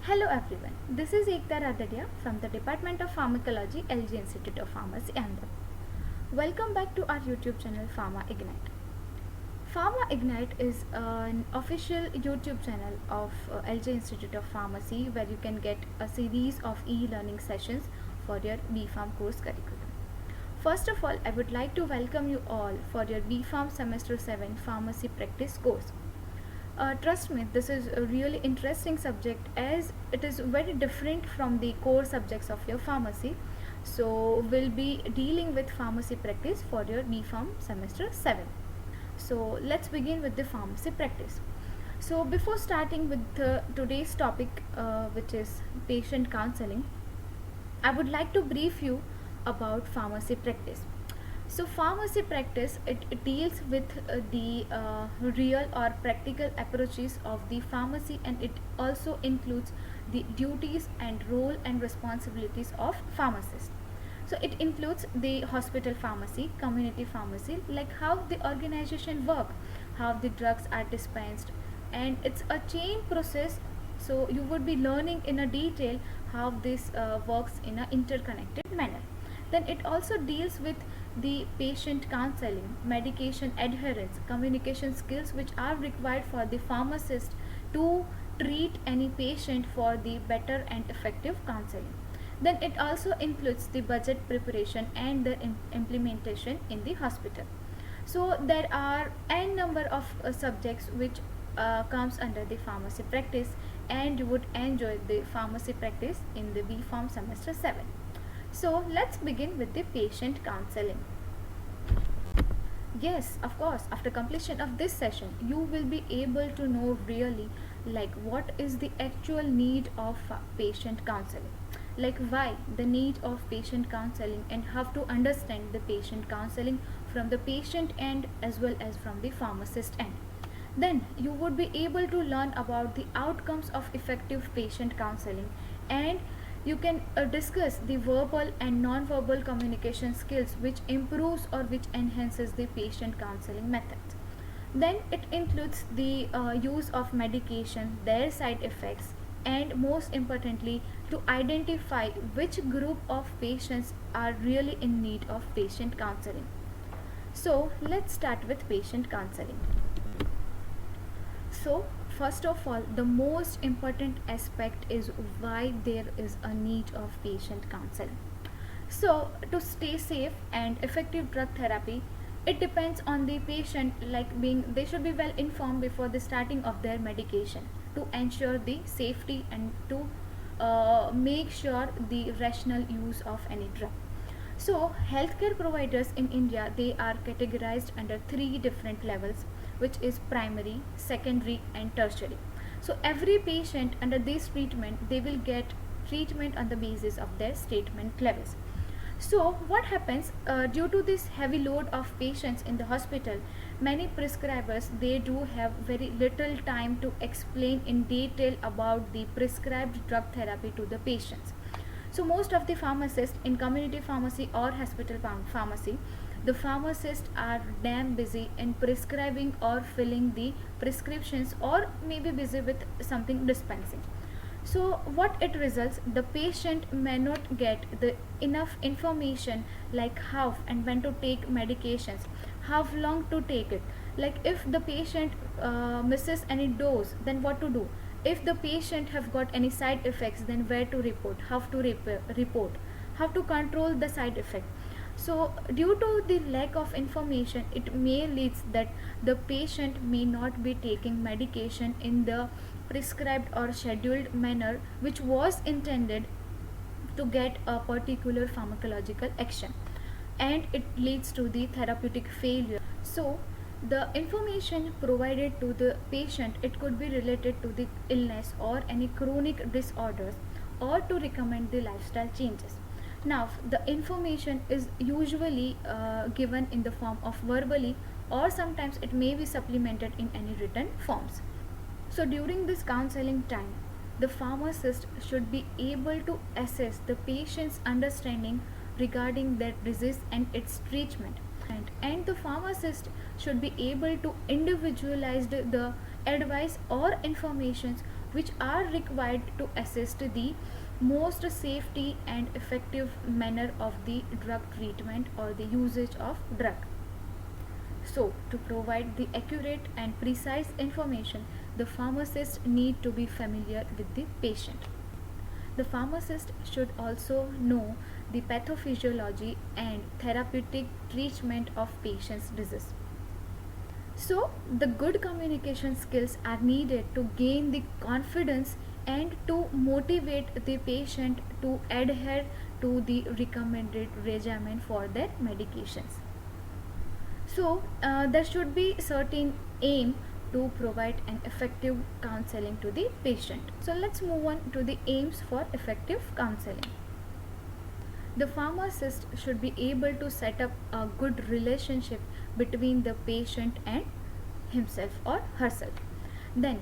Hello everyone, this is Ekta Radadia from the Department of Pharmacology, LG Institute of Pharmacy, Ahmedabad. Welcome back to our YouTube channel Pharma Ignite. Pharma Ignite is an official YouTube channel of LG Institute of Pharmacy where you can get a series of e-learning sessions for your B.Pharm course curriculum. First of all, I would like to welcome you all for your B.Pharm Semester 7 Pharmacy Practice course. Trust me, this is a really interesting subject as it is very different from the core subjects of your pharmacy. So, we'll be dealing with pharmacy practice for your B.Pharm semester 7. So, let's begin with the pharmacy practice. So, before starting with today's topic, which is patient counseling, I would like to brief you about pharmacy practice. So pharmacy practice it deals with the real or practical approaches of the pharmacy, and it also includes the duties and role and responsibilities of pharmacists. So it includes the hospital pharmacy, community pharmacy, like how the organization work, how the drugs are dispensed, and it's a chain process. So you would be learning in a detail how this works in an interconnected manner. Then it also deals with the patient counseling, medication adherence, communication skills which are required for the pharmacist to treat any patient for the better and effective counseling. Then it also includes the budget preparation and the implementation in the hospital. So there are n number of subjects which comes under the pharmacy practice, and you would enjoy the pharmacy practice in the B.Pharm semester 7. So let's begin with the patient counseling. Yes, of course, after completion of this session, you will be able to know really like what is the actual need of patient counseling. Like why the need of patient counseling, and how to understand the patient counseling from the patient end as well as from the pharmacist end. Then you would be able to learn about the outcomes of effective patient counseling, and you can discuss the verbal and non-verbal communication skills which improves or which enhances the patient counseling methods. Then it includes the use of medication, their side effects, and most importantly to identify which group of patients are really in need of patient counseling. So let's start with patient counseling. So first of all, the most important aspect is why there is a need of patient counseling. So to stay safe and effective drug therapy, it depends on the patient, like being they should be well informed before the starting of their medication to ensure the safety and to make sure the rational use of any drug. So healthcare providers in India, they are categorized under three different levels, which is primary, secondary and tertiary. So every patient under this treatment, they will get treatment on the basis of their treatment levels. So what happens due to this heavy load of patients in the hospital, many prescribers they do have very little time to explain in detail about the prescribed drug therapy to the patients. So most of the pharmacists in community pharmacy or hospital pharmacy, the pharmacists are damn busy in prescribing or filling the prescriptions, or maybe busy with something dispensing. So what it results, the patient may not get the enough information like how and when to take medications, how long to take it. Like if the patient misses any dose, then what to do. If the patient have got any side effects, then where to report, how to report, how to control the side effect. So due to the lack of information, it may leads that the patient may not be taking medication in the prescribed or scheduled manner which was intended to get a particular pharmacological action, and it leads to the therapeutic failure. So the information provided to the patient, it could be related to the illness or any chronic disorders, or to recommend the lifestyle changes. Now the information is usually given in the form of verbally, or sometimes it may be supplemented in any written forms. So during this counseling time, the pharmacist should be able to assess the patient's understanding regarding their disease and its treatment. And the pharmacist should be able to individualize the advice or informations which are required to assist the most safety and effective manner of the drug treatment or the usage of drug. So, to provide the accurate and precise information, the pharmacist need to be familiar with the patient. The pharmacist should also know the pathophysiology and therapeutic treatment of patient's disease. So, the good communication skills are needed to gain the confidence and to motivate the patient to adhere to the recommended regimen for their medications. So, there should be certain aim to provide an effective counseling to the patient. So, let's move on to the aims for effective counseling. The pharmacist should be able to set up a good relationship between the patient and himself or herself. Then,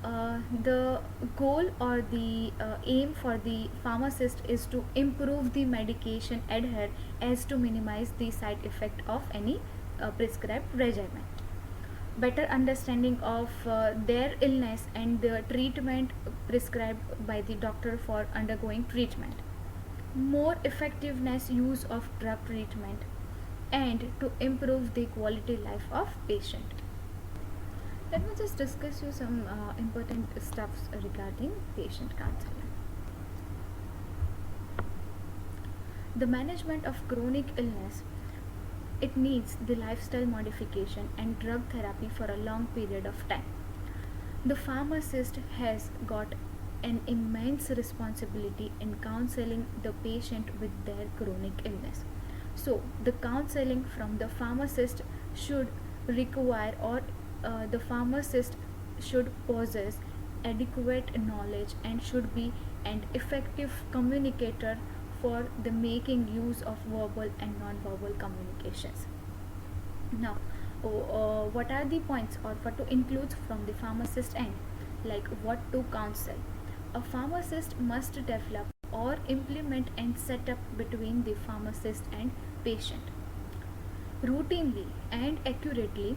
the goal or the aim for the pharmacist is to improve the medication adhere as to minimize the side effect of any prescribed regimen. Better understanding of their illness and the treatment prescribed by the doctor for undergoing treatment, more effectiveness use of drug treatment, and to improve the quality life of patient. Let me just discuss you some important stuffs regarding patient counseling. The management of chronic illness, it needs the lifestyle modification and drug therapy for a long period of time. The pharmacist has got an immense responsibility in counseling the patient with their chronic illness. So, the counseling from the pharmacist should require or the pharmacist should possess adequate knowledge and should be an effective communicator for the making use of verbal and non-verbal communications. Now, what are the points or what to include from the pharmacist end? Like what to counsel? A pharmacist must develop or implement and set up between the pharmacist and patient. Routinely and accurately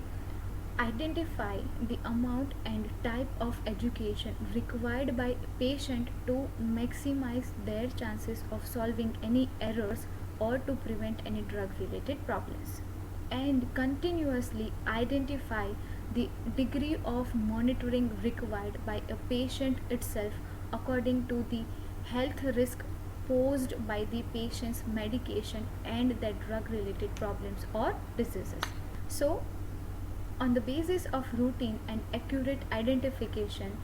identify the amount and type of education required by patient to maximize their chances of solving any errors or to prevent any drug related problems, and continuously identify the degree of monitoring required by a patient itself according to the health risk posed by the patient's medication and their drug related problems or diseases. So, on the basis of routine and accurate identification,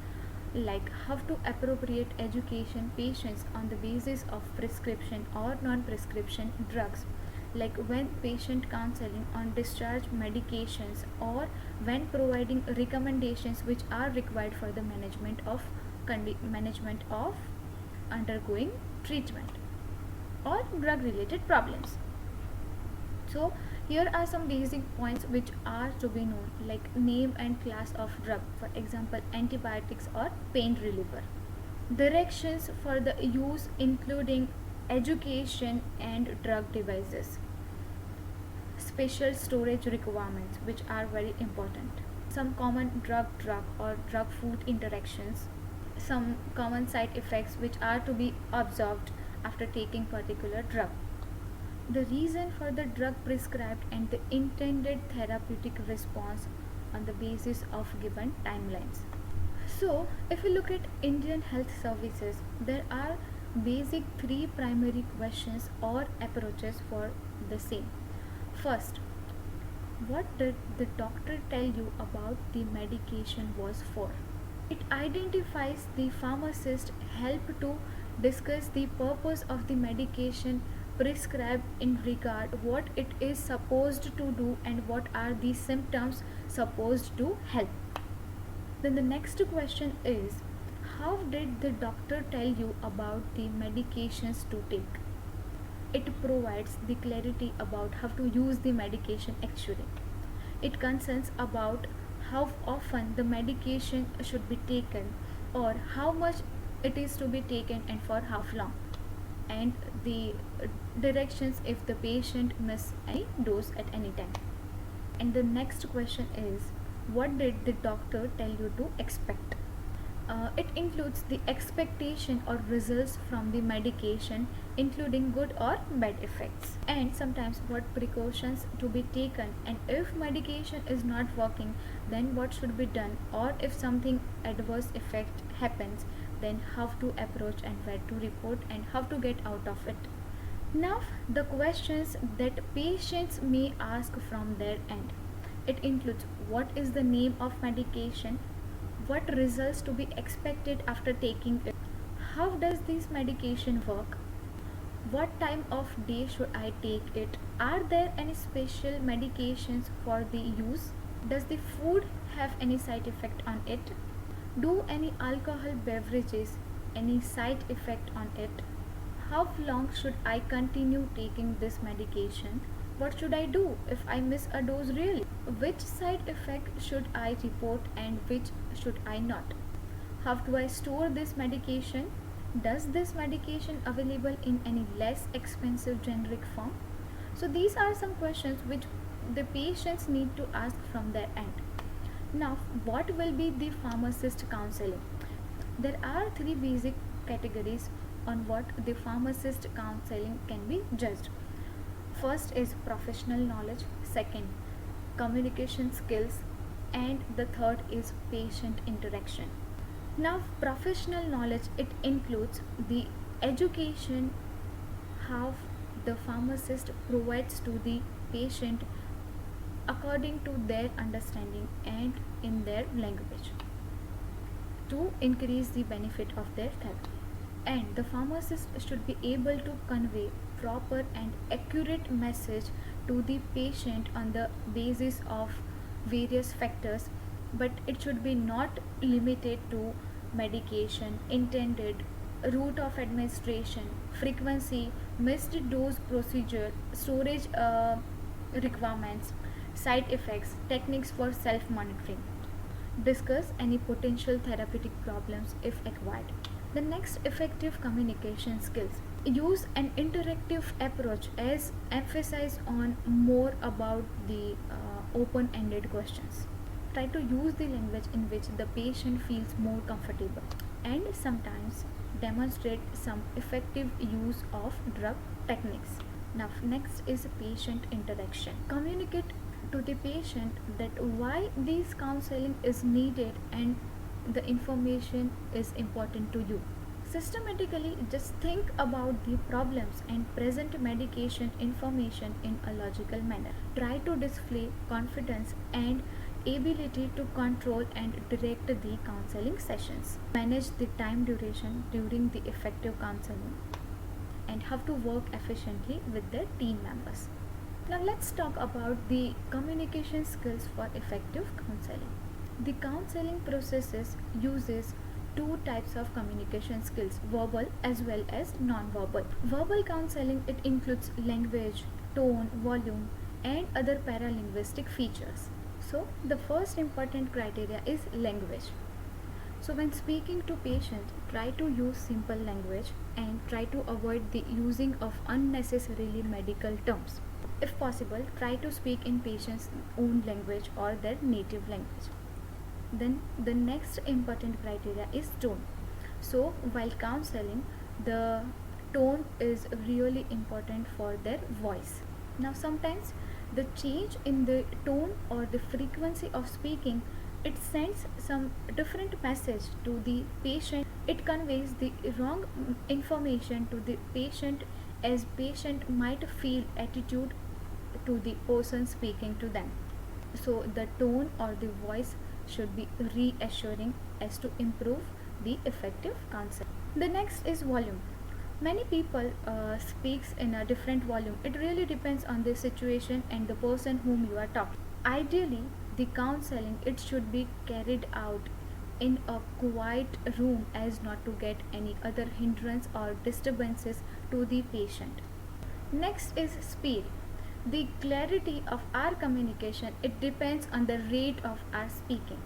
like how to appropriate education patients on the basis of prescription or non-prescription drugs, like when patient counseling on discharge medications or when providing recommendations which are required for the management of undergoing treatment or drug related problems. So, here are some basic points which are to be known, like name and class of drug, for example antibiotics or pain reliever. Directions for the use including education and drug devices. Special storage requirements which are very important. Some common drug or drug food interactions. Some common side effects which are to be observed after taking particular drug. The reason for the drug prescribed and the intended therapeutic response on the basis of given timelines. So, if we look at Indian health services, there are basic three primary questions or approaches for the same. First, what did the doctor tell you about the medication was for? It identifies the pharmacist help to discuss the purpose of the medication prescribed in regard what it is supposed to do and what are the symptoms supposed to help. Then the next question is, how did the doctor tell you about the medications to take? It provides the clarity about how to use the medication actually. It concerns about how often the medication should be taken or how much it is to be taken and for how long, and the directions if the patient miss any dose at any time. And the next question is, what did the doctor tell you to expect? It includes the expectation or results from the medication, including good or bad effects, and sometimes what precautions to be taken, and if medication is not working, then what should be done, or if something adverse effect happens, then how to approach and where to report and how to get out of it. Now, the questions that patients may ask from their end. It includes what is the name of medication, what results to be expected after taking it, how does this medication work, what time of day should I take it, are there any special medications for the use, does the food have any side effect on it, do any alcohol beverages any side effect on it, how long should I continue taking this medication? What should I do if I miss a dose really? Which side effect should I report and which should I not? How do I store this medication? Does this medication available in any less expensive generic form? So these are some questions which the patients need to ask from their end. Now, what will be the pharmacist counseling? There are three basic categories on what the pharmacist counseling can be judged. First is professional knowledge, second, communication skills, and the third is patient interaction. Now, professional knowledge, it includes the education how the pharmacist provides to the patient according to their understanding and in their language to increase the benefit of their therapy. And the pharmacist should be able to convey proper and accurate message to the patient on the basis of various factors, but it should be not limited to medication intended, route of administration, frequency, missed dose procedure, storage requirements, side effects, techniques for self monitoring. Discuss any potential therapeutic problems if required. The next, effective communication skills. Use an interactive approach as emphasize on more about the open-ended questions. Try to use the language in which the patient feels more comfortable, and sometimes demonstrate some effective use of drug techniques. Now, next is patient interaction. Communicate to the patient that why this counseling is needed and the information is important to you. Systematically, just think about the problems and present medication information in a logical manner. Try to display confidence and ability to control and direct the counseling sessions. Manage the time duration during the effective counseling and how to work efficiently with their team members. Now let's talk about the communication skills for effective counseling. The counseling processes uses two types of communication skills, verbal as well as non-verbal. Verbal counseling, it includes language, tone, volume, and other paralinguistic features. So the first important criteria is language. So when speaking to patients, try to use simple language and try to avoid the using of unnecessarily medical terms. If possible, try to speak in patients' own language or their native language. Then the next important criteria is tone. So while counseling, the tone is really important for their voice. Now sometimes the change in the tone or the frequency of speaking, it sends some different message to the patient. It conveys the wrong information to the patient, as patient might feel attitude to the person speaking to them. So the tone or the voice should be reassuring as to improve the effective counseling. The next is volume. Many people speaks in a different volume. It really depends on the situation and the person whom you are talking. Ideally, the counseling, it should be carried out in a quiet room as not to get any other hindrance or disturbances to the patient. Next is speed. The clarity of our communication, it depends on the rate of our speaking.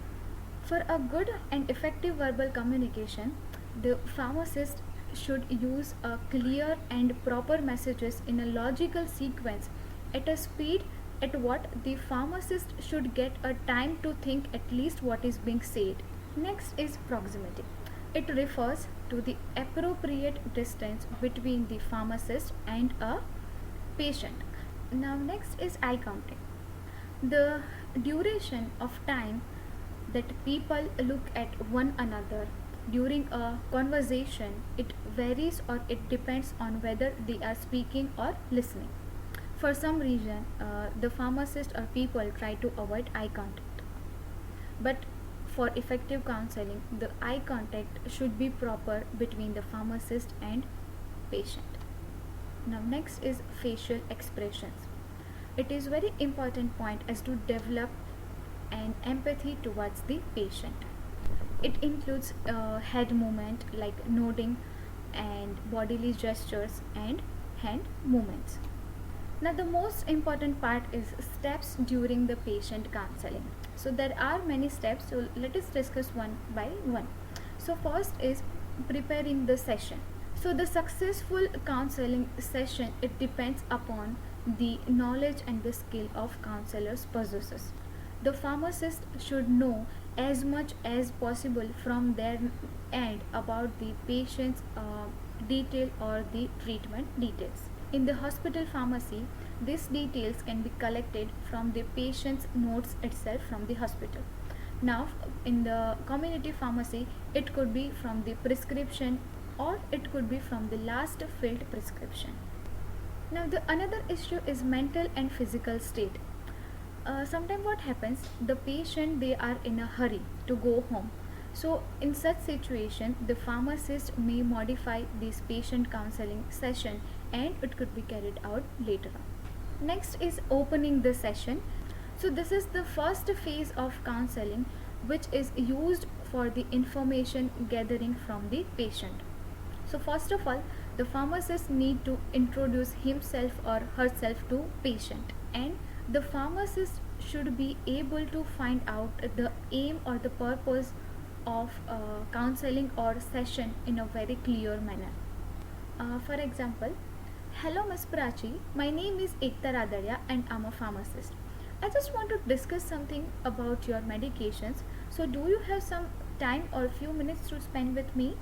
For a good and effective verbal communication, the pharmacist should use a clear and proper messages in a logical sequence at a speed at what the pharmacist should get a time to think at least what is being said. Next is proximity. It refers to the appropriate distance between the pharmacist and a patient. Now, next is eye counting. The duration of time that people look at one another during a conversation, it varies or it depends on whether they are speaking or listening. For some reason, the pharmacist or people try to avoid eye contact, but for effective counseling, the eye contact should be proper between the pharmacist and patient. Now, next is facial expressions. It is very important point as to develop an empathy towards the patient. It includes head movement like nodding and bodily gestures and hand movements. Now, the most important part is steps during the patient counseling. So, there are many steps, so let us discuss one by one. So, first is preparing the session. So, the successful counseling session, it depends upon the knowledge and the skill of counselors possesses. The pharmacist should know as much as possible from their end about the patient's detail or the treatment details. In the hospital pharmacy, these details can be collected from the patient's notes itself from the hospital. Now, in the community pharmacy, it could be from the prescription or it could be from the last filled prescription. Now, the another issue is mental and physical state. Sometimes what happens, the patient, they are in a hurry to go home. So in such situation, the pharmacist may modify this patient counseling session and it could be carried out later on. Next is opening the session. So this is the first phase of counseling which is used for the information gathering from the patient. So first of all, the pharmacist need to introduce himself or herself to patient, and the pharmacist should be able to find out the aim or the purpose of counseling or session in a very clear manner. For example, hello Ms. Prachi, my name is Ekta Radaria and I'm a pharmacist. I just want to discuss something about your medications. So do you have some time or few minutes to spend with me?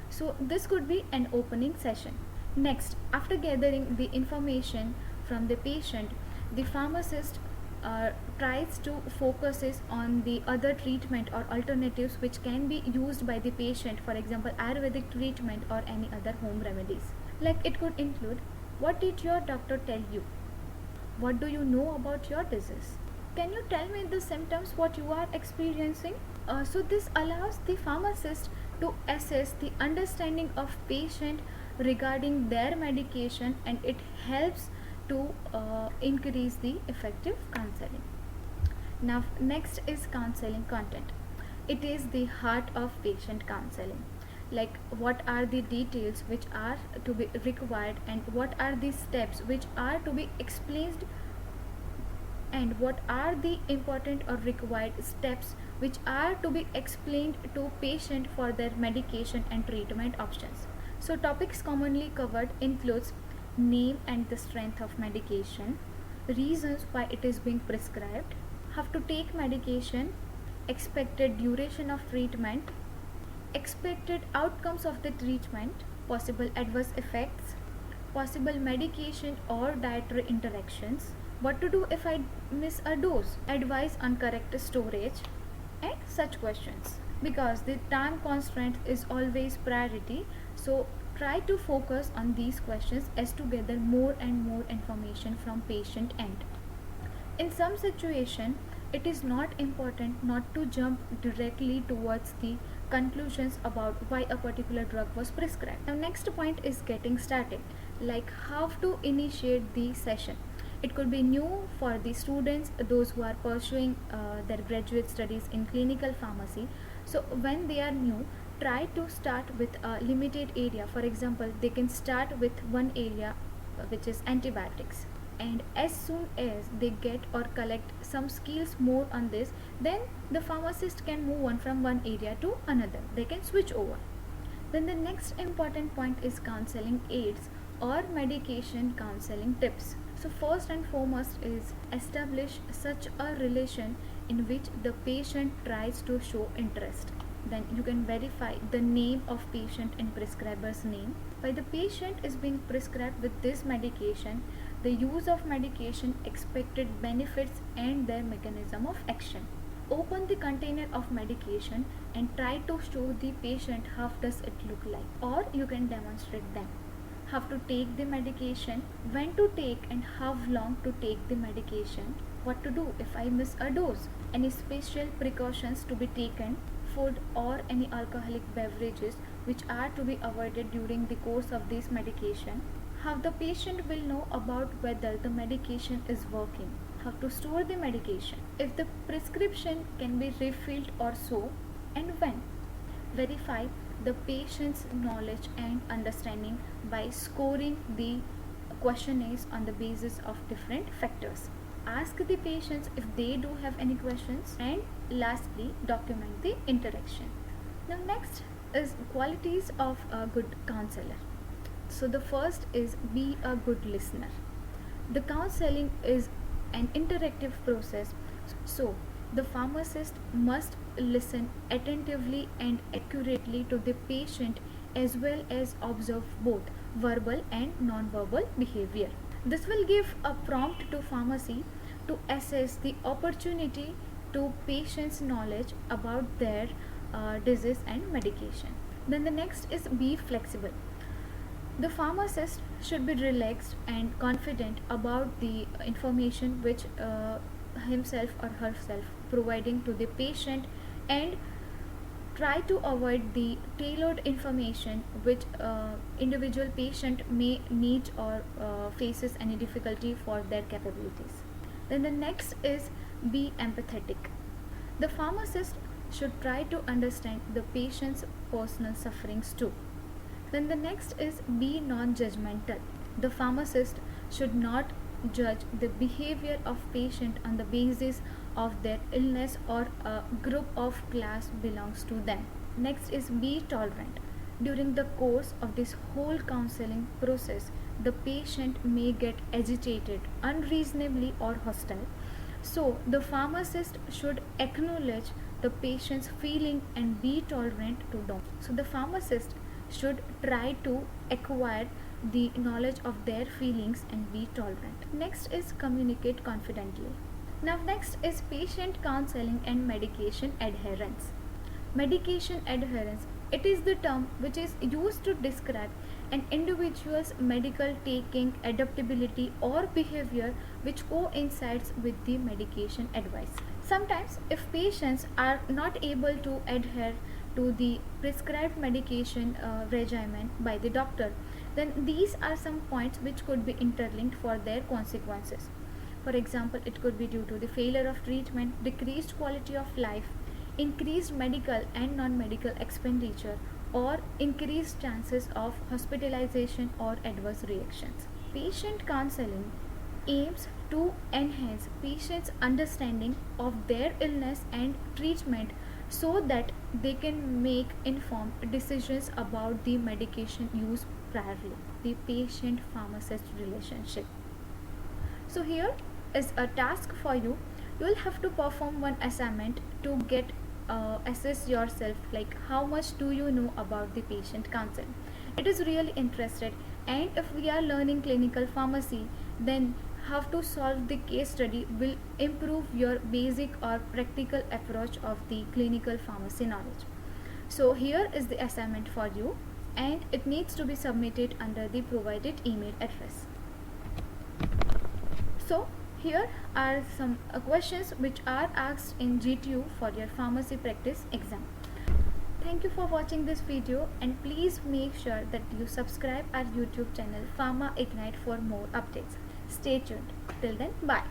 So this could be an opening session. Next, after gathering the information from the patient, the pharmacist tries to focuses on the other treatment or alternatives which can be used by the patient, for example Ayurvedic treatment or any other home remedies. Like it could include, what did your doctor tell you? What do you know about your disease? Can you tell me the symptoms what you are experiencing? So this allows the pharmacist to assess the understanding of patient regarding their medication, and it helps to increase the effective counseling. Now next is counseling content. It is the heart of patient counseling. Like what are the details which are to be required, and what are the steps which are to be explained, and what are the important or required steps which are to be explained to patient for their medication and treatment options. So topics commonly covered includes name and the strength of medication, reasons why it is being prescribed, how to take medication, expected duration of treatment, expected outcomes of the treatment, possible adverse effects, possible medication or dietary interactions, what to do if I miss a dose, advice on correct storage, and such questions. Because the time constraint is always priority, so try to focus on these questions as to gather more and more information from patient end. In some situation, it is not important not to jump directly towards the conclusions about why a particular drug was prescribed. Now next point is getting started, like how to initiate the session. It could be new for the students, those who are pursuing their graduate studies in clinical pharmacy. So when they are new, try to start with a limited area. For example, they can start with one area which is antibiotics, and as soon as they get or collect some skills more on this, then the pharmacist can move on from one area to another, they can switch over. Then the next important point is counseling aids or medication counseling tips. So first and foremost is establish such a relation in which the patient tries to show interest. Then you can verify the name of patient in prescriber's name. Why the patient is being prescribed with this medication, the use of medication, expected benefits and their mechanism of action. Open the container of medication and try to show the patient how does it look like, or you can demonstrate them. How to take the medication, when to take and how long to take the medication, what to do if I miss a dose, any special precautions to be taken, food or any alcoholic beverages which are to be avoided during the course of this medication, how the patient will know about whether the medication is working, how to store the medication, if the prescription can be refilled or so, and when. Verify the patient's knowledge and understanding by scoring the questionnaires on the basis of different factors. Ask the patients if they do have any questions, and lastly document the interaction. Now next is qualities of a good counselor. So the first is be a good listener. The counseling is an interactive process, so the pharmacist must listen attentively and accurately to the patient as well as observe both verbal and non-verbal behavior. This will give a prompt to pharmacy to assess the opportunity to patient's knowledge about their disease and medication. Then the next is be flexible. The pharmacist should be relaxed and confident about the information which himself or herself providing to the patient, and try to avoid the tailored information which individual patient may need or faces any difficulty for their capabilities. Then the next is be empathetic. The pharmacist should try to understand the patient's personal sufferings too. Then the next is be non-judgmental. The pharmacist should not judge the behavior of patient on the basis of their illness or a group of class belongs to them. Next is be tolerant. During the course of this whole counseling process, the patient may get agitated, unreasonably or hostile. So the pharmacist should acknowledge the patient's feeling and be tolerant to them. So the pharmacist should try to acquire the knowledge of their feelings and be tolerant. Next is communicate confidently. Now next is patient counseling and medication adherence. Medication adherence, it is the term which is used to describe an individual's medical taking adaptability or behavior which coincides with the medication advice. Sometimes if patients are not able to adhere to the prescribed medication regimen by the doctor, then these are some points which could be interlinked for their consequences. For example, it could be due to the failure of treatment, decreased quality of life, increased medical and non-medical expenditure, or increased chances of hospitalization or adverse reactions. Patient counseling aims to enhance patients' understanding of their illness and treatment so that they can make informed decisions about the medication use priorly. The patient pharmacist relationship. So here is a task for you. You will have to perform one assignment to get assess yourself, like how much do you know about the patient counseling. It is really interested, and if we are learning clinical pharmacy, then how to solve the case study will improve your basic or practical approach of the clinical pharmacy knowledge. So here is the assignment for you, and it needs to be submitted under the provided email address. So here are some questions which are asked in GTU for your pharmacy practice exam. Thank you for watching this video, and please make sure that you subscribe our YouTube channel Pharma Ignite for more updates. Stay tuned. Till then, bye.